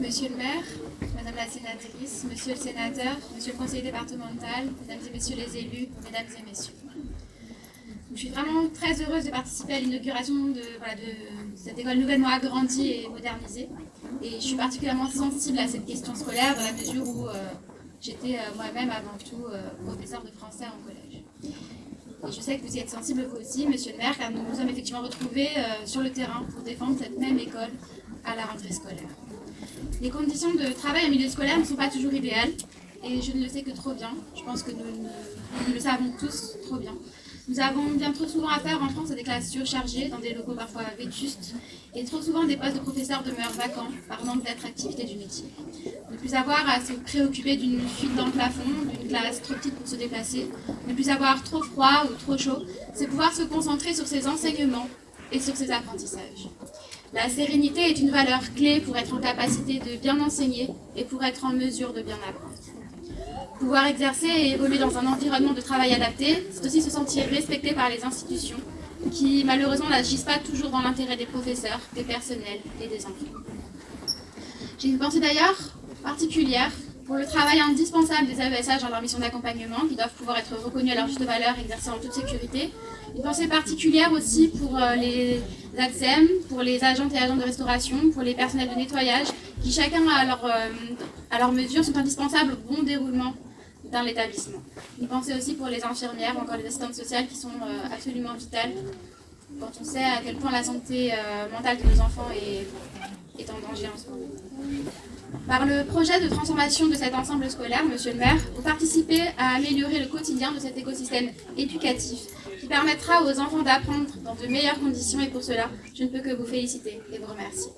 Monsieur le maire, madame la sénatrice, monsieur le sénateur, monsieur le conseiller départemental, mesdames et messieurs les élus, mesdames et messieurs. Je suis vraiment très heureuse de participer à l'inauguration de cette école nouvellement agrandie et modernisée. Et je suis particulièrement sensible à cette question scolaire dans la mesure où j'étais moi-même avant tout professeure de français en collège. Et je sais que vous y êtes sensible vous aussi, monsieur le maire, car nous nous sommes effectivement retrouvés sur le terrain pour défendre cette même école à la rentrée scolaire. Les conditions de travail en milieu scolaire ne sont pas toujours idéales, et je ne le sais que trop bien. Je pense que nous le savons tous trop bien. Nous avons bien trop souvent affaire en France à des classes surchargées, dans des locaux parfois vétustes, et trop souvent des postes de professeurs demeurent vacants par manque d'attractivité du métier. Ne plus avoir à se préoccuper d'une fuite dans le plafond, d'une classe trop petite pour se déplacer, ne plus avoir trop froid ou trop chaud, c'est pouvoir se concentrer sur ses enseignements et sur ses apprentissages. La sérénité est une valeur clé pour être en capacité de bien enseigner et pour être en mesure de bien apprendre. Pouvoir exercer et évoluer dans un environnement de travail adapté, c'est aussi se sentir respecté par les institutions qui, malheureusement, n'agissent pas toujours dans l'intérêt des professeurs, des personnels et des enfants. J'ai une pensée d'ailleurs particulière pour le travail indispensable des AESH dans leur mission d'accompagnement, qui doivent pouvoir être reconnus à leur juste valeur et exercer en toute sécurité. Une pensée particulière aussi pour les ATSEM, pour les agentes et agents de restauration, pour les personnels de nettoyage, qui chacun à leur mesure sont indispensables au bon déroulement dans l'établissement. Une pensée aussi pour les infirmières ou encore les assistantes sociales qui sont absolument vitales quand on sait à quel point la santé mentale de nos enfants est en danger en ce moment. Par le projet de transformation de cet ensemble scolaire, monsieur le maire, vous participez à améliorer le quotidien de cet écosystème éducatif qui permettra aux enfants d'apprendre dans de meilleures conditions et pour cela, je ne peux que vous féliciter et vous remercier.